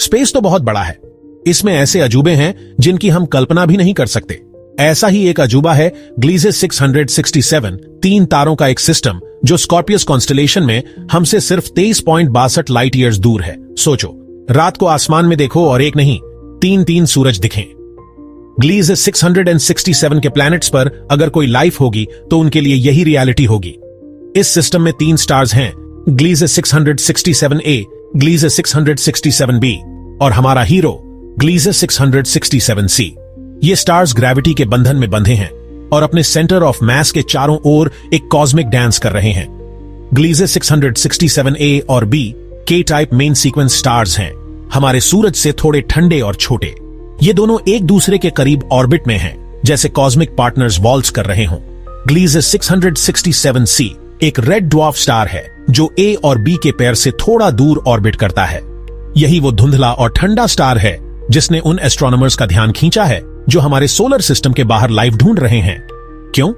Space तो बहुत बड़ा है, इसमें ऐसे अजूबे हैं जिनकी हम कल्पना भी नहीं कर सकते। ऐसा ही एक अजूबा है ग्लीजेस 667, 3 तारों का एक सिस्टम जो स्कॉर्पियस कॉन्स्टलेशन में हमसे सिर्फ 23.62 लाइट ईयर्स दूर है। सोचो, रात को आसमान में देखो और एक नहीं 3 सूरज दिखें। ग्लीजेस 667 के प्लैनेट्स पर अगर कोई लाइफ होगी तो उनके लिए यही रियलिटी होगी। इस सिस्टम में 3 स्टार्स हैं, ग्लीजेस 667A, ग्लीजेस 667B और हमारा हीरो ग्लीजेस 667C। ये स्टार्स ग्रेविटी के बंधन में बंधे हैं और अपने सेंटर ऑफ मास के चारों ओर एक कॉस्मिक डांस कर रहे हैं। ग्लीजेस 667A और B के टाइप मेन सीक्वेंस स्टार्स हैं, हमारे सूरज से थोड़े ठंडे और छोटे। ये दोनों एक दूसरे के करीब ऑर्बिट में हैं, जैसे कॉस्मिक पार्टनर्स वॉल्स कर रहे हों। ग्लीजेस 667C एक रेड ड्वार्फ स्टार है जो A और B के पेयर से थोड़ा दूर ऑर्बिट करता है। यही वो धुंधला और ठंडा स्टार है जिसने उन एस्ट्रोनॉमर्स का ध्यान खींचा है जो हमारे सोलर सिस्टम के बाहर लाइफ ढूंढ रहे हैं। क्यों?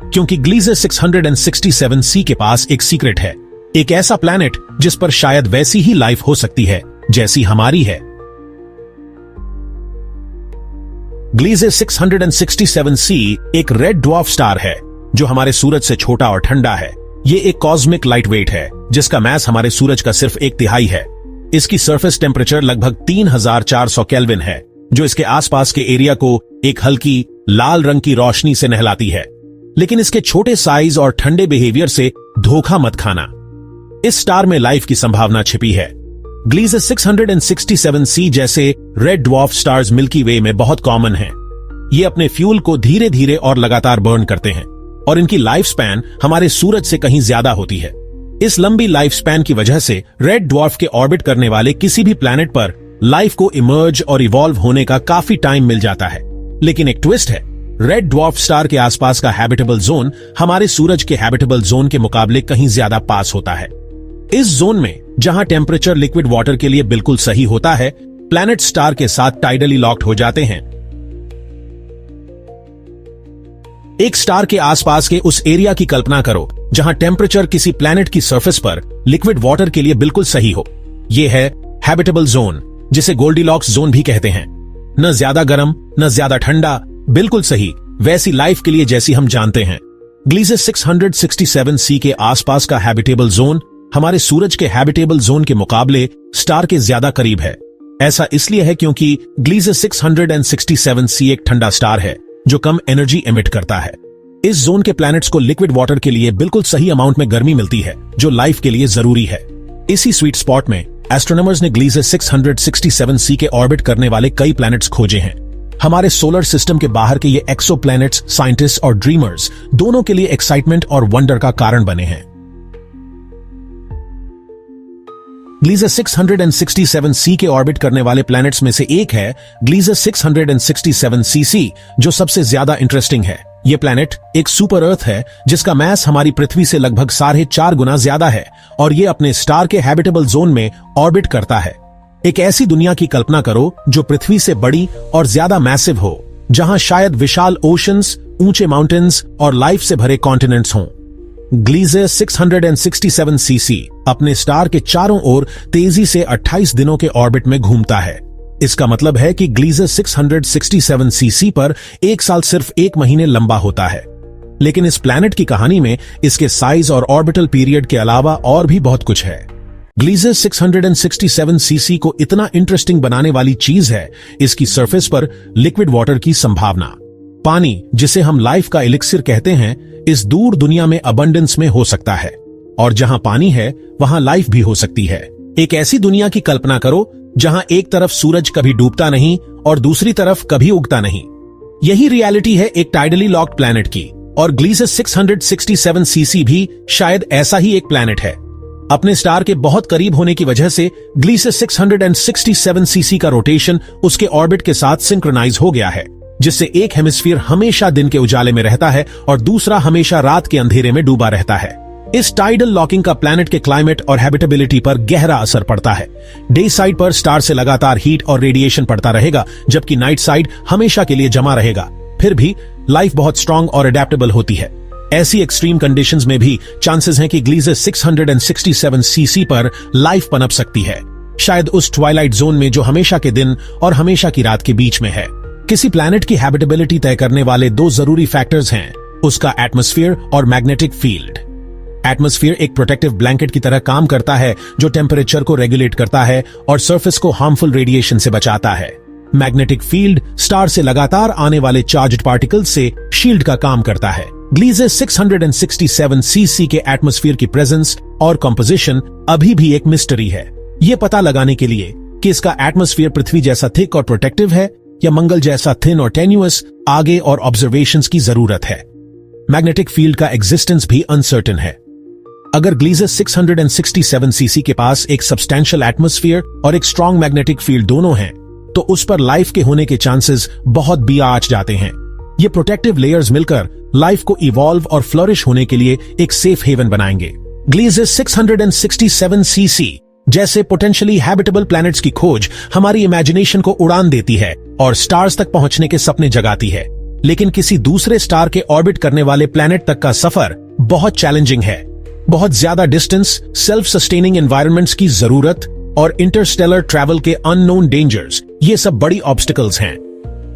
क्योंकि ग्लीजेस 667C के पास एक सीक्रेट है, एक ऐसा प्लैनेट जिस पर शायद वैसी ही लाइफ हो सकती है जैसी हमारी है। ग्लीजेस 667C एक रेड ड्वार्फ स्टार है जो हमारे सूरज से छोटा और ठंडा है। ये एक कॉस्मिक लाइट वेट है जिसका मास हमारे सूरज का सिर्फ 1/3 है। इसकी सरफेस टेम्परेचर लगभग 3400 केल्विन है, जो इसके आसपास के एरिया को एक हल्की लाल रंग की रोशनी से नहलाती है। लेकिन इसके छोटे साइज और ठंडे बिहेवियर से धोखा मत खाना, इस स्टार में लाइफ की संभावना छिपी है। ग्लीजेस 667C जैसे रेड ड्वार्फ स्टार्स मिल्की वे में बहुत कॉमन हैं। ये अपने फ्यूल को धीरे धीरे और लगातार बर्न करते हैं और इनकी लाइफ स्पैन हमारे सूरज से कहीं ज्यादा होती है। इस लंबी लाइफ स्पैन की वजह से रेड ड्वार्फ के ऑर्बिट करने वाले किसी भी प्लैनेट पर लाइफ को इमर्ज और इवॉल्व होने का काफी टाइम मिल जाता है। लेकिन एक ट्विस्ट है, रेड ड्वार्फ स्टार के आसपास का हैबिटेबल जोन हमारे सूरज के हैबिटेबल जोन के मुकाबले कहीं ज्यादा पास होता है। इस जोन में जहां टेम्परेचर लिक्विड वाटर के लिए बिल्कुल सही होता है, प्लैनेट स्टार के साथ टाइडली लॉक्ड हो जाते हैं। एक स्टार के आसपास के उस एरिया की कल्पना करो जहां टेम्परेचर किसी प्लैनेट की सरफेस पर लिक्विड वाटर के लिए बिल्कुल सही हो। यह है हैबिटेबल जोन, जिसे गोल्डीलॉक्स जोन भी कहते हैं। न ज्यादा गर्म न ज्यादा ठंडा, बिल्कुल सही वैसी लाइफ के लिए जैसी हम जानते हैं। ग्लीजेस 667C के आसपास का हैबिटेबल जोन हमारे सूरज के हैबिटेबल जोन के मुकाबले स्टार के ज्यादा करीब है। ऐसा इसलिए है क्योंकि ग्लीजेस 667C एक ठंडा स्टार है जो कम एनर्जी एमिट करता है। इस जोन के प्लैनेट्स को लिक्विड वाटर के लिए बिल्कुल सही अमाउंट में गर्मी मिलती है जो लाइफ के लिए जरूरी है। इसी स्वीट स्पॉट में एस्ट्रोनॉमर्स ने ग्लीजेस 667C के ऑर्बिट करने वाले कई प्लैनेट्स खोजे हैं। हमारे सोलर सिस्टम के बाहर के ये एक्सो प्लैनेट्स साइंटिस्ट और ड्रीमर्स दोनों के लिए एक्साइटमेंट और वंडर का कारण बने हैं। ग्लीजेस 667C के ऑर्बिट करने वाले प्लैनेट्स में से एक है ग्लीजेस 667cc, जो सबसे ज्यादा इंटरेस्टिंग है। यह प्लैनेट एक सुपर अर्थ है जिसका मास हमारी पृथ्वी से लगभग 4.5 गुना ज्यादा है और यह अपने स्टार के हैबिटेबल जोन में ऑर्बिट करता है। एक ऐसी दुनिया की कल्पना करो जो पृथ्वी से बड़ी और ज्यादा मैसिव हो, जहां शायद विशाल ओशंस, ऊंचे माउंटेन्स और लाइफ से भरे कॉन्टिनेंट्स हों। ग्लीजेस 667cc अपने स्टार के चारों ओर तेजी से 28 दिनों के ऑर्बिट में घूमता है। इसका मतलब है कि ग्लीजेस 667cc पर एक साल सिर्फ 1 महीने लंबा होता है। लेकिन इस प्लैनेट की कहानी में इसके साइज और ऑर्बिटल पीरियड के अलावा और भी बहुत कुछ है। ग्लीजेस 667cc को इतना इंटरेस्टिंग बनाने वाली चीज है इसकी सरफेस पर लिक्विड वाटर की संभावना। पानी, जिसे हम लाइफ का एलिक्सिर कहते हैं, इस दूर दुनिया में अबंडेंस में हो सकता है, और जहां पानी है वहां लाइफ भी हो सकती है। एक ऐसी दुनिया की कल्पना करो जहां एक तरफ सूरज कभी डूबता नहीं और दूसरी तरफ कभी उगता नहीं। यही रियलिटी है एक टाइडली लॉक्ड प्लैनेट की, और ग्लीजेस 667cc भी शायद ऐसा ही एक प्लैनेट है। अपने स्टार के बहुत करीब होने की वजह से ग्लीजेस 667cc का रोटेशन उसके ऑर्बिट के साथ सिंक्रोनाइज हो गया है, जिससे एक हेमिस्फीयर हमेशा दिन के उजाले में रहता है और दूसरा हमेशा रात के अंधेरे में डूबा रहता है। इस टाइडल लॉकिंग का प्लैनेट के क्लाइमेट और हैबिटेबिलिटी पर गहरा असर पड़ता है। डे साइड पर स्टार से लगातार हीट और रेडिएशन पड़ता रहेगा, जबकि नाइट साइड हमेशा के लिए जमा रहेगा। फिर भी लाइफ बहुत स्ट्रांग और अडेप्टेबल होती है। ऐसी एक्सट्रीम कंडीशंस में भी चांसेस हैं कि ग्लीजेस 667cc पर लाइफ पनप सकती है। शायद उस ट्वाइलाइट जोन में जो हमेशा के दिन और हमेशा की रात के बीच में है। किसी प्लैनेट की हैबिटेबिलिटी तय करने वाले दो जरूरी फैक्टर्स हैं, उसका एटमॉस्फेयर और मैग्नेटिक फील्ड। एटमॉस्फेयर एक प्रोटेक्टिव ब्लैंकेट की तरह काम करता है जो टेम्परेचर को रेगुलेट करता है और सरफेस को हार्मफुल रेडिएशन से बचाता है। मैग्नेटिक फील्ड स्टार से लगातार आने वाले चार्ज्ड पार्टिकल्स से शील्ड का काम करता है। ग्लीजे 667 सीसी के एटमॉस्फेयर की प्रेजेंस और कंपोजिशन अभी भी एक मिस्ट्री है। यह पता लगाने के लिए कि इसका एटमॉस्फेयर पृथ्वी जैसा थिक और प्रोटेक्टिव है या मंगल जैसा थिन और टेन्युअस, आगे और ऑब्जर्वेशंस की जरूरत है। मैग्नेटिक फील्ड का एग्जिस्टेंस भी अनसर्टेन है। अगर ग्लीजे 667 सीसी के पास एक सब्सटैंशियल एटमॉस्फेयर और एक स्ट्रॉन्ग मैग्नेटिक फील्ड दोनों हैं, तो उस पर लाइफ के होने के चांसेस बहुत बियाच जाते हैं। ये प्रोटेक्टिव लेयर्स मिलकर लाइफ को इवॉल्व और फ्लरिश होने के लिए एक सेफ हेवन बनाएंगे। ग्लीजे 667 सीसी जैसे पोटेंशियली हैबिटेबल प्लैनेट्स की खोज हमारी इमेजिनेशन को उड़ान देती है और स्टार्स तक पहुंचने के सपने जगाती है। लेकिन किसी दूसरे स्टार के ऑर्बिट करने वाले प्लैनेट तक का सफर बहुत चैलेंजिंग है। बहुत ज्यादा डिस्टेंस, सेल्फ सस्टेनिंग एनवायरनमेंट्स की जरूरत और इंटरस्टेलर ट्रैवल के अननोन डेंजर्स, ये सब बड़ी ऑब्स्टिकल्स हैं।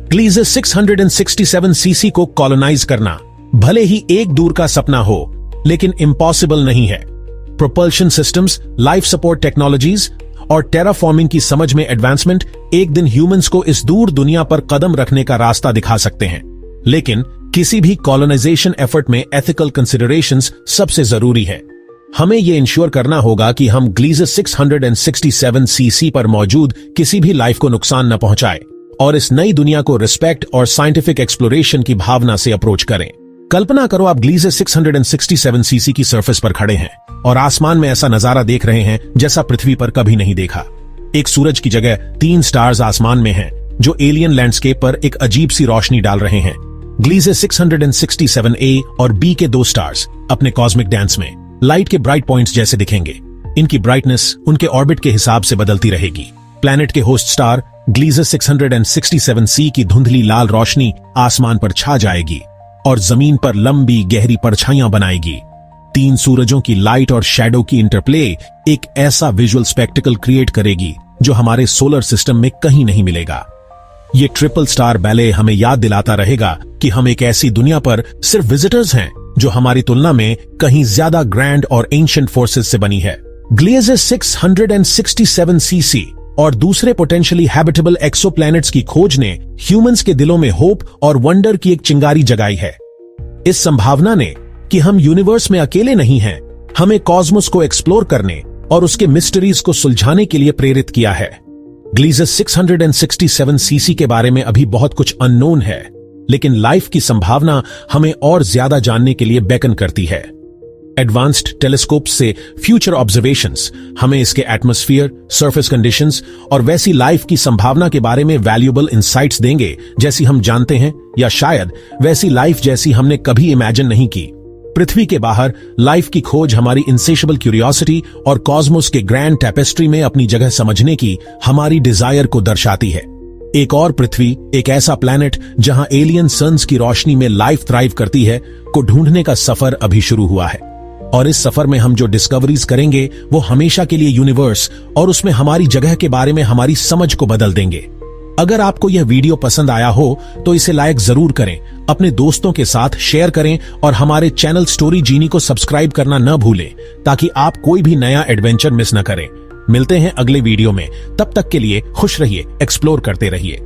ग्लीजे 667 सीसी को कॉलोनाइज करना भले ही एक दूर का सपना हो, लेकिन इम्पॉसिबल नहीं है। Propulsion systems, life support technologies और टेराफॉर्मिंग की समझ में एडवांसमेंट एक दिन ह्यूमंस को इस दूर दुनिया पर कदम रखने का रास्ता दिखा सकते हैं। लेकिन किसी भी कॉलोनाइजेशन एफर्ट में एथिकल कंसिडरेशंस सबसे जरूरी है। हमें यह इंश्योर करना होगा कि हम ग्लीजे 667 सीसी पर मौजूद किसी भी लाइफ को नुकसान न पहुंचाए और इस नई दुनिया को रिस्पेक्ट और साइंटिफिक एक्सप्लोरेशन की भावना से अप्रोच करें। कल्पना करो आप ग्लीजे 667 सीसी की सरफेस पर खड़े हैं और आसमान में ऐसा नजारा देख रहे हैं जैसा पृथ्वी पर कभी नहीं देखा। एक सूरज की जगह 3 स्टार्स आसमान में हैं, जो एलियन लैंडस्केप पर एक अजीब सी रोशनी डाल रहे हैं। ग्लीजे 667A और B के 2 स्टार्स अपने कॉस्मिक डांस में लाइट के ब्राइट पॉइंट्स जैसे दिखेंगे। इनकी ब्राइटनेस उनके ऑर्बिट के हिसाब से बदलती रहेगी। प्लैनेट के होस्ट स्टार ग्लीजे 667C की धुंधली लाल रोशनी आसमान पर छा जाएगी और जमीन पर लंबी गहरी परछाइयां बनाएगी। 3 सूरजों की लाइट और शैडो की इंटरप्ले एक ऐसा विजुअल स्पेक्टिकल क्रिएट करेगी जो हमारे सोलर सिस्टम में कहीं नहीं मिलेगा। ये ट्रिपल स्टार बैले हमें याद दिलाता रहेगा कि हम एक ऐसी दुनिया पर सिर्फ विजिटर्स हैं जो हमारी तुलना में कहीं ज्यादा ग्रैंड और एंशिएंट फोर्सेस से बनी है। ग्लीजे 667 सीसी और दूसरे पोटेंशियली हैबिटेबल एक्सोप्लैनेट्स की खोज ने ह्यूमंस के दिलों में होप और वंडर की एक चिंगारी जगाई है। इस संभावना ने कि हम यूनिवर्स में अकेले नहीं हैं, हमें कॉस्मोस को एक्सप्लोर करने और उसके मिस्टरीज को सुलझाने के लिए प्रेरित किया है। ग्लीजे 667 सीसी के बारे में अभी बहुत कुछ अननोन है, लेकिन लाइफ की संभावना हमें और ज्यादा जानने के लिए बेकन करती है। एडवांस्ड टेलीस्कोप्स से फ्यूचर ऑब्जर्वेशंस हमें इसके एटमॉस्फेयर, सरफेस कंडीशंस और वैसी लाइफ की संभावना के बारे में वैल्यूएबल इंसाइट्स देंगे जैसी हम जानते हैं, या शायद वैसी लाइफ जैसी हमने कभी इमेजिन नहीं की। पृथ्वी के बाहर लाइफ की खोज हमारी इनसेशेबल क्यूरियोसिटी और कॉस्मोस के ग्रैंड टैपेस्ट्री में अपनी जगह समझने की हमारी डिजायर को दर्शाती है। एक और पृथ्वी, एक ऐसा प्लैनेट जहां एलियन सन्स की रोशनी में लाइफ थ्राइव करती है, को ढूंढने का सफर अभी शुरू हुआ है। और इस सफर में हम जो डिस्कवरीज करेंगे वो हमेशा के लिए यूनिवर्स और उसमें हमारी जगह के बारे में हमारी समझ को बदल देंगे। अगर आपको यह वीडियो पसंद आया हो तो इसे लाइक जरूर करें, अपने दोस्तों के साथ शेयर करें और हमारे चैनल स्टोरी जीनी को सब्सक्राइब करना न भूलें ताकि आप कोई भी नया एडवेंचर मिस न करें। मिलते हैं अगले वीडियो में, तब तक के लिए खुश रहिए, एक्सप्लोर करते रहिए।